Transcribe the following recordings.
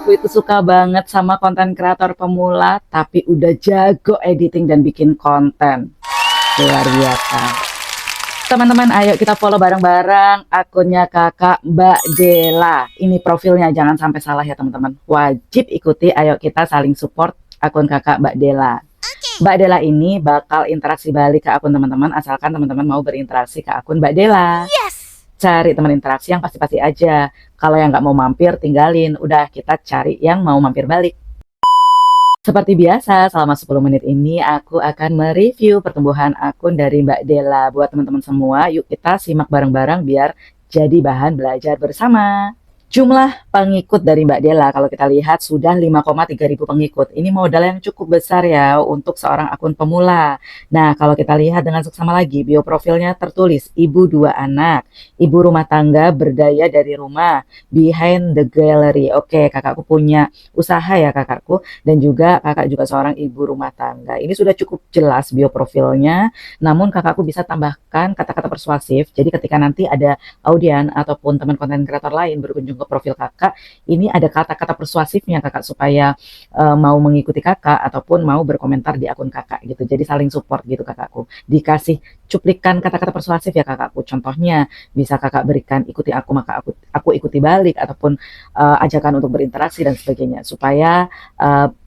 aku itu suka banget sama konten kreator pemula, tapi udah jago editing dan bikin konten. Luar biasa. Teman-teman, ayo kita follow bareng-bareng akunnya kakak Mbak Dela. Ini profilnya, jangan sampai salah ya teman-teman. Wajib ikuti, ayo kita saling support akun kakak Mbak Dela. Mbak Dela ini bakal interaksi balik ke akun teman-teman, asalkan teman-teman mau berinteraksi ke akun Mbak Dela. Cari teman interaksi yang pasti-pasti aja. Kalau yang nggak mau mampir, tinggalin. Udah, kita cari yang mau mampir balik. Seperti biasa, selama 10 menit ini aku akan mereview pertumbuhan akun dari Mbak Dela. Buat teman-teman semua, yuk kita simak bareng-bareng biar jadi bahan belajar bersama. Jumlah pengikut dari Mbak Dela kalau kita lihat sudah 5,3 ribu pengikut. Ini modal yang cukup besar ya untuk seorang akun pemula. Nah, kalau kita lihat dengan seksama lagi, bio profilnya tertulis ibu 2 anak, ibu rumah tangga berdaya dari rumah, behind the gallery. Oke, kakakku punya usaha ya kakakku, dan juga kakak juga seorang ibu rumah tangga. Ini sudah cukup jelas bio profilnya, namun kakakku bisa tambahkan kata-kata persuasif. Jadi ketika nanti ada audien ataupun teman konten kreator lain berkunjung ke profil kakak, ini ada kata-kata persuasifnya kakak supaya mau mengikuti kakak ataupun mau berkomentar di akun kakak gitu. Jadi saling support gitu kakakku. Dikasih cuplikan kata-kata persuasif ya kakakku. Contohnya bisa kakak berikan ikuti aku maka aku ikuti balik, ataupun ajakan untuk berinteraksi dan sebagainya, supaya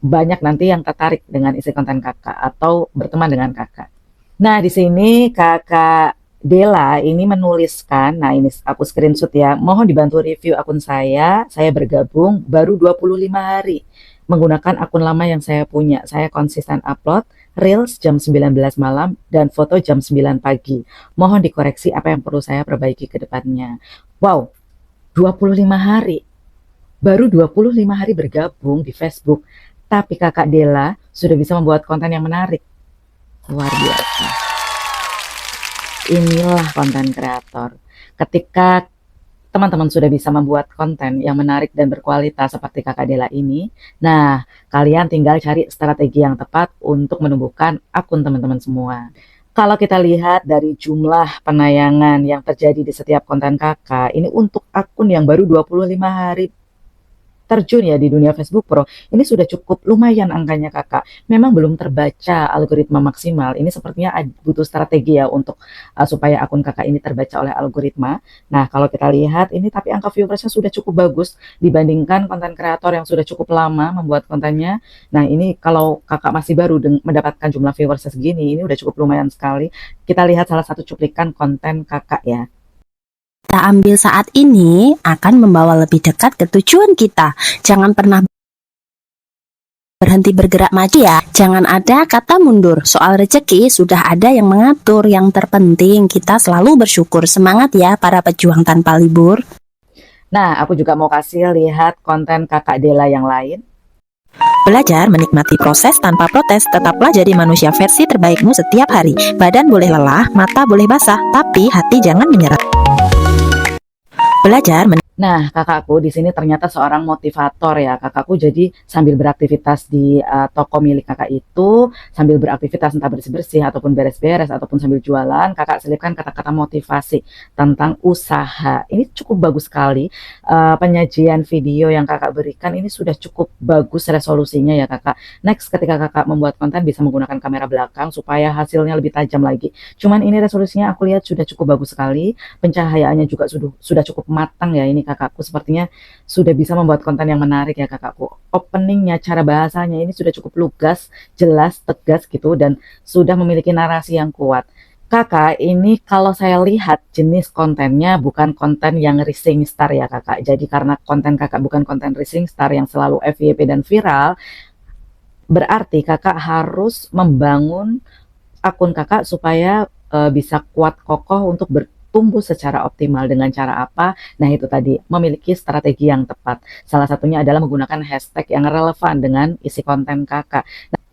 banyak nanti yang tertarik dengan isi konten kakak atau berteman dengan kakak. Nah, di sini kakak Dela ini menuliskan, nah ini aku screenshot ya, mohon dibantu review akun saya bergabung baru 25 hari menggunakan akun lama yang saya punya. Saya konsisten upload Reels jam 19 malam dan foto jam 9 pagi. Mohon dikoreksi apa yang perlu saya perbaiki ke depannya. Wow, 25 hari. Baru 25 hari bergabung di Facebook, tapi kakak Dela sudah bisa membuat konten yang menarik. Luar biasa. Inilah konten kreator. Ketika teman-teman sudah bisa membuat konten yang menarik dan berkualitas seperti kakak Dela ini, nah kalian tinggal cari strategi yang tepat untuk menumbuhkan akun teman-teman semua. Kalau kita lihat dari jumlah penayangan yang terjadi di setiap konten kakak, ini untuk akun yang baru 25 hari terjun ya di dunia Facebook Pro, ini sudah cukup lumayan angkanya kakak. Memang belum terbaca algoritma maksimal. Ini sepertinya butuh strategi ya untuk supaya akun kakak ini terbaca oleh algoritma. Nah, kalau kita lihat ini tapi angka viewersnya sudah cukup bagus dibandingkan konten kreator yang sudah cukup lama membuat kontennya. Nah, ini kalau kakak masih baru mendapatkan jumlah viewersnya segini, ini udah cukup lumayan sekali. Kita lihat salah satu cuplikan konten kakak ya. Kita ambil saat ini akan membawa lebih dekat ke tujuan kita. Jangan pernah berhenti bergerak maju ya. Jangan ada kata mundur. Soal rezeki sudah ada yang mengatur. Yang terpenting kita selalu bersyukur. Semangat ya para pejuang tanpa libur. Nah, aku juga mau kasih lihat konten kakak Dela yang lain. Belajar menikmati proses tanpa protes. Tetaplah jadi manusia versi terbaikmu setiap hari. Badan boleh lelah, mata boleh basah, tapi hati jangan menyerah. Belajar Nah, kakakku di sini ternyata seorang motivator ya. Kakakku jadi sambil beraktivitas di toko milik kakak itu, sambil beraktivitas entah bersih-bersih ataupun beres-beres ataupun sambil jualan, kakak selipkan kata-kata motivasi tentang usaha. Ini cukup bagus sekali. Penyajian video yang kakak berikan ini sudah cukup bagus resolusinya ya kakak. Next, ketika kakak membuat konten bisa menggunakan kamera belakang supaya hasilnya lebih tajam lagi. Cuman ini resolusinya aku lihat sudah cukup bagus sekali. Pencahayaannya juga sudah cukup matang ya ini kakakku, sepertinya sudah bisa membuat konten yang menarik ya kakakku. Openingnya, cara bahasanya ini sudah cukup lugas, jelas, tegas gitu, dan sudah memiliki narasi yang kuat. Kakak ini kalau saya lihat jenis kontennya bukan konten yang rising star ya kakak. Jadi karena konten kakak bukan konten rising star yang selalu FYP dan viral, berarti kakak harus membangun akun kakak supaya bisa kuat kokoh untuk tumbuh secara optimal. Dengan cara apa? Nah, itu tadi, memiliki strategi yang tepat. Salah satunya adalah menggunakan hashtag yang relevan dengan isi konten kakak.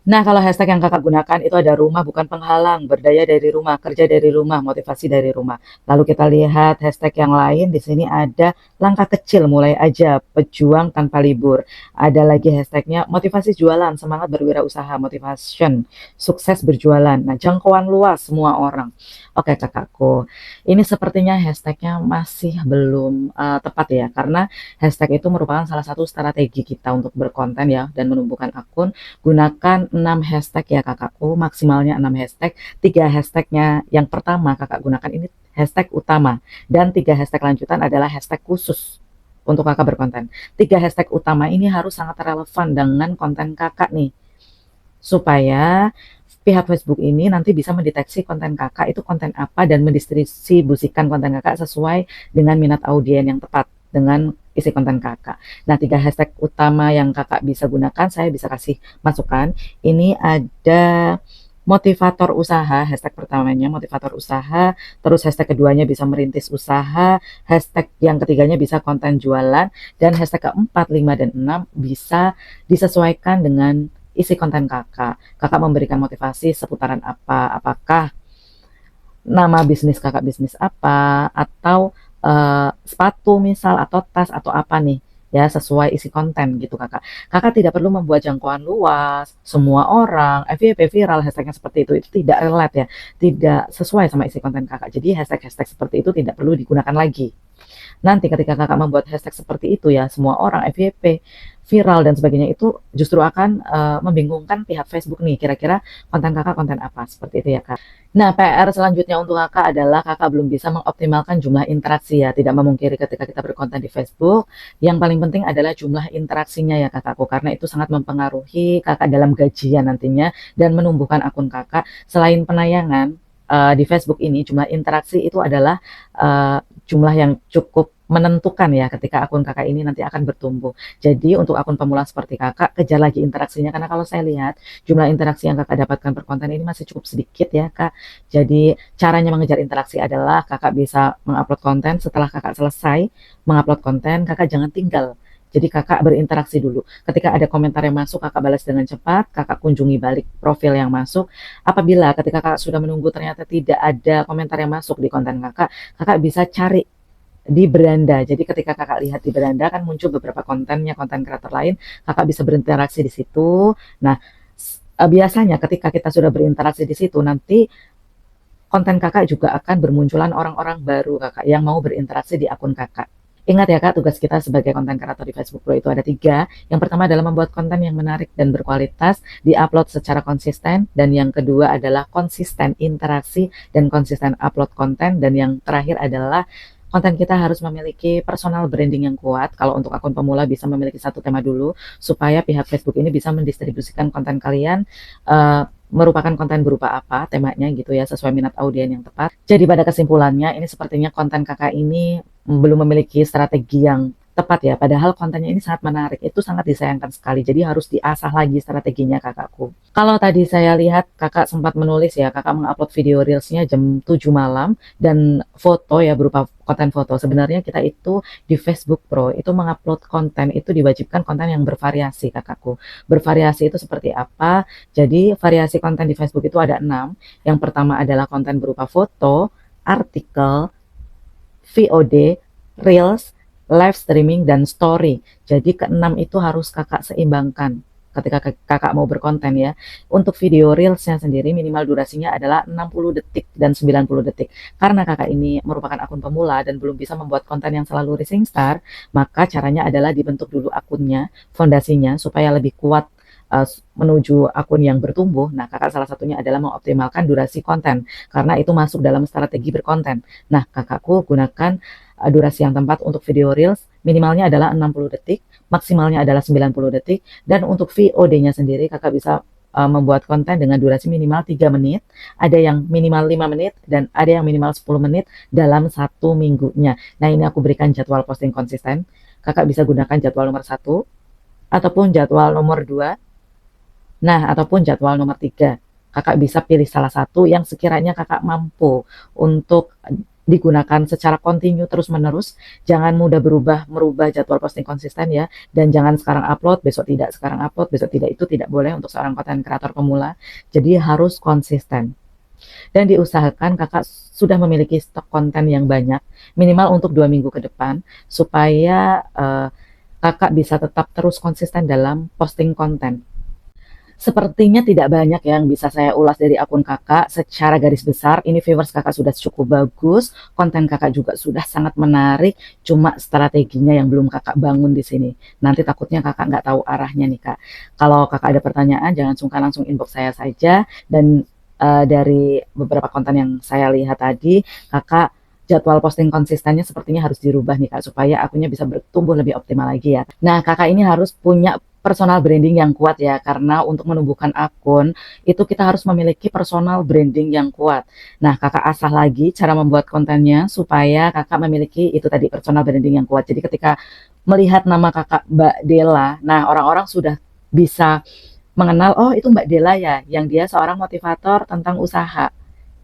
Nah, kalau hashtag yang kakak gunakan itu ada rumah bukan penghalang, berdaya dari rumah, kerja dari rumah, motivasi dari rumah. Lalu kita lihat hashtag yang lain, di sini ada langkah kecil mulai aja, pejuang tanpa libur. Ada lagi hashtagnya motivasi jualan, semangat berwirausaha, motivation, sukses berjualan. Nah, jangkauan luas semua orang. Oke kakakku, ini sepertinya hashtagnya masih belum tepat ya, karena hashtag itu merupakan salah satu strategi kita untuk berkonten ya, dan menumbuhkan akun. Gunakan 6 hashtag ya kakakku, maksimalnya 6 hashtag. 3 hashtagnya yang pertama kakak gunakan ini hashtag utama, dan 3 hashtag lanjutan adalah hashtag khusus untuk kakak berkonten. 3 hashtag utama ini harus sangat relevan dengan konten kakak nih, supaya pihak Facebook ini nanti bisa mendeteksi konten kakak itu konten apa dan mendistribusikan konten kakak sesuai dengan minat audiens yang tepat dengan isi konten kakak. Nah, 3 hashtag utama yang kakak bisa gunakan, saya bisa kasih masukan. Ini ada motivator usaha, hashtag pertamanya motivator usaha, terus hashtag keduanya bisa merintis usaha, hashtag yang ketiganya bisa konten jualan, dan hashtag keempat, 5, dan 6 bisa disesuaikan dengan isi konten kakak. Kakak memberikan motivasi seputaran apa, apakah nama bisnis kakak bisnis apa, atau sepatu misal, atau tas, atau apa nih, ya sesuai isi konten gitu kakak. Kakak tidak perlu membuat jangkauan luas, semua orang, FYP viral, hashtagnya seperti itu tidak relate ya, tidak sesuai sama isi konten kakak. Jadi hashtag-hashtag seperti itu tidak perlu digunakan lagi. Nanti ketika kakak membuat hashtag seperti itu ya, semua orang FYP, viral dan sebagainya itu justru akan membingungkan pihak Facebook nih, kira-kira konten kakak konten apa, seperti itu ya kak. Nah, PR selanjutnya untuk kakak adalah kakak belum bisa mengoptimalkan jumlah interaksi ya. Tidak memungkiri ketika kita berkonten di Facebook, yang paling penting adalah jumlah interaksinya ya kakakku, karena itu sangat mempengaruhi kakak dalam gajian nantinya dan menumbuhkan akun kakak. Selain penayangan di Facebook ini, jumlah interaksi itu adalah jumlah yang cukup menentukan ya ketika akun kakak ini nanti akan bertumbuh. Jadi untuk akun pemula seperti kakak, kejar lagi interaksinya, karena kalau saya lihat jumlah interaksi yang kakak dapatkan per konten ini masih cukup sedikit ya kak. Jadi caranya mengejar interaksi adalah kakak bisa mengupload konten, setelah kakak selesai mengupload konten, kakak jangan tinggal. Jadi kakak berinteraksi dulu. Ketika ada komentar yang masuk, kakak balas dengan cepat, kakak kunjungi balik profil yang masuk. Apabila ketika kakak sudah menunggu ternyata tidak ada komentar yang masuk di konten kakak, kakak bisa cari di beranda. Jadi ketika kakak lihat di beranda kan muncul beberapa kontennya, konten kreator lain, kakak bisa berinteraksi di situ. Nah, biasanya ketika kita sudah berinteraksi di situ, nanti konten kakak juga akan bermunculan orang-orang baru kakak yang mau berinteraksi di akun kakak. Ingat ya kak, tugas kita sebagai konten kreator di Facebook Pro itu ada 3. Yang pertama adalah membuat konten yang menarik dan berkualitas, diupload secara konsisten, dan yang kedua adalah konsisten interaksi dan konsisten upload konten, dan yang terakhir adalah konten kita harus memiliki personal branding yang kuat. Kalau untuk akun pemula bisa memiliki satu tema dulu, supaya pihak Facebook ini bisa mendistribusikan konten kalian merupakan konten berupa apa temanya gitu ya, sesuai minat audiens yang tepat. Jadi pada kesimpulannya ini sepertinya konten kakak ini belum memiliki strategi yang tepat ya, padahal kontennya ini sangat menarik, itu sangat disayangkan sekali. Jadi harus diasah lagi strateginya kakakku. Kalau tadi saya lihat kakak sempat menulis ya, kakak mengupload video reelsnya jam 7 malam dan foto ya, berupa konten foto. Sebenarnya kita itu di Facebook Pro itu mengupload konten itu diwajibkan konten yang bervariasi kakakku. Bervariasi itu seperti apa? Jadi variasi konten di Facebook itu ada 6. Yang pertama adalah konten berupa foto, artikel, VOD, reels, live streaming, dan story. Jadi keenam itu harus kakak seimbangkan ketika kakak mau berkonten ya. Untuk video reelsnya sendiri minimal durasinya adalah 60 detik dan 90 detik. Karena kakak ini merupakan akun pemula dan belum bisa membuat konten yang selalu rising star, maka caranya adalah dibentuk dulu akunnya, fondasinya, supaya lebih kuat menuju akun yang bertumbuh. Nah, kakak salah satunya adalah mengoptimalkan durasi konten, karena itu masuk dalam strategi berkonten. Nah, kakakku gunakan durasi yang tepat untuk video reels, minimalnya adalah 60 detik, maksimalnya adalah 90 detik, dan untuk VOD-nya sendiri kakak bisa membuat konten dengan durasi minimal 3 menit, ada yang minimal 5 menit, dan ada yang minimal 10 menit dalam 1 minggunya. Nah, ini aku berikan jadwal posting konsisten. Kakak bisa gunakan jadwal nomor 1, ataupun jadwal nomor 2, nah, ataupun jadwal nomor 3. Kakak bisa pilih salah satu yang sekiranya kakak mampu untuk digunakan secara kontinu terus-menerus. Jangan mudah merubah jadwal posting konsisten ya. Dan jangan sekarang upload, besok tidak, sekarang upload, besok tidak. Itu tidak boleh untuk seorang konten kreator pemula. Jadi harus konsisten. Dan diusahakan kakak sudah memiliki stok konten yang banyak, minimal untuk 2 minggu ke depan, supaya kakak bisa tetap terus konsisten dalam posting konten. Sepertinya tidak banyak yang bisa saya ulas dari akun kakak. Secara garis besar, ini viewers kakak sudah cukup bagus, konten kakak juga sudah sangat menarik, cuma strateginya yang belum kakak bangun di sini. Nanti takutnya kakak nggak tahu arahnya nih kak. Kalau kakak ada pertanyaan, jangan sungkan langsung inbox saya saja. Dan dari beberapa konten yang saya lihat tadi, kakak jadwal posting konsistennya sepertinya harus dirubah nih kak, supaya akunnya bisa bertumbuh lebih optimal lagi ya. Nah kakak ini harus punya personal branding yang kuat ya, karena untuk menumbuhkan akun itu kita harus memiliki personal branding yang kuat. Nah kakak asah lagi cara membuat kontennya supaya kakak memiliki itu tadi personal branding yang kuat. Jadi ketika melihat nama kakak Mbak Della, nah orang-orang sudah bisa mengenal, oh itu Mbak Della ya, yang dia seorang motivator tentang usaha.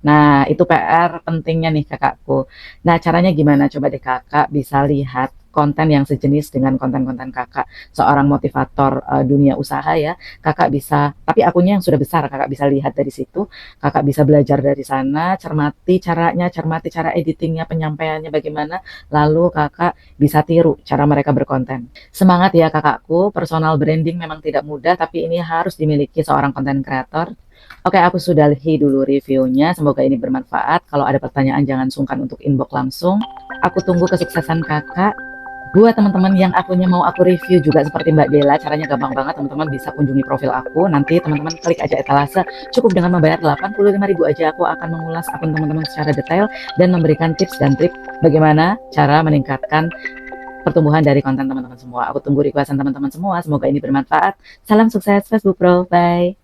Nah, itu PR pentingnya nih kakakku. Nah, caranya gimana? Coba deh kakak bisa lihat konten yang sejenis dengan konten-konten kakak, seorang motivator dunia usaha ya. Kakak bisa, tapi akunnya yang sudah besar, kakak bisa lihat dari situ. Kakak bisa belajar dari sana, cermati caranya, cermati cara editingnya, penyampaiannya bagaimana. Lalu kakak bisa tiru cara mereka berkonten. Semangat ya kakakku, personal branding memang tidak mudah, tapi ini harus dimiliki seorang konten kreator. Oke, aku sudahi dulu reviewnya. Semoga ini bermanfaat. Kalau ada pertanyaan, jangan sungkan untuk inbox langsung. Aku tunggu kesuksesan kakak. Buat teman-teman yang akunnya mau aku review juga seperti Mbak Della, caranya gampang banget. Teman-teman bisa kunjungi profil aku. Nanti teman-teman klik aja etalase. Cukup dengan membayar 85.000 aja. Aku akan mengulas akun teman-teman secara detail dan memberikan tips dan trik bagaimana cara meningkatkan pertumbuhan dari konten teman-teman semua. Aku tunggu requestan teman-teman semua. Semoga ini bermanfaat. Salam sukses Facebook Pro. Bye.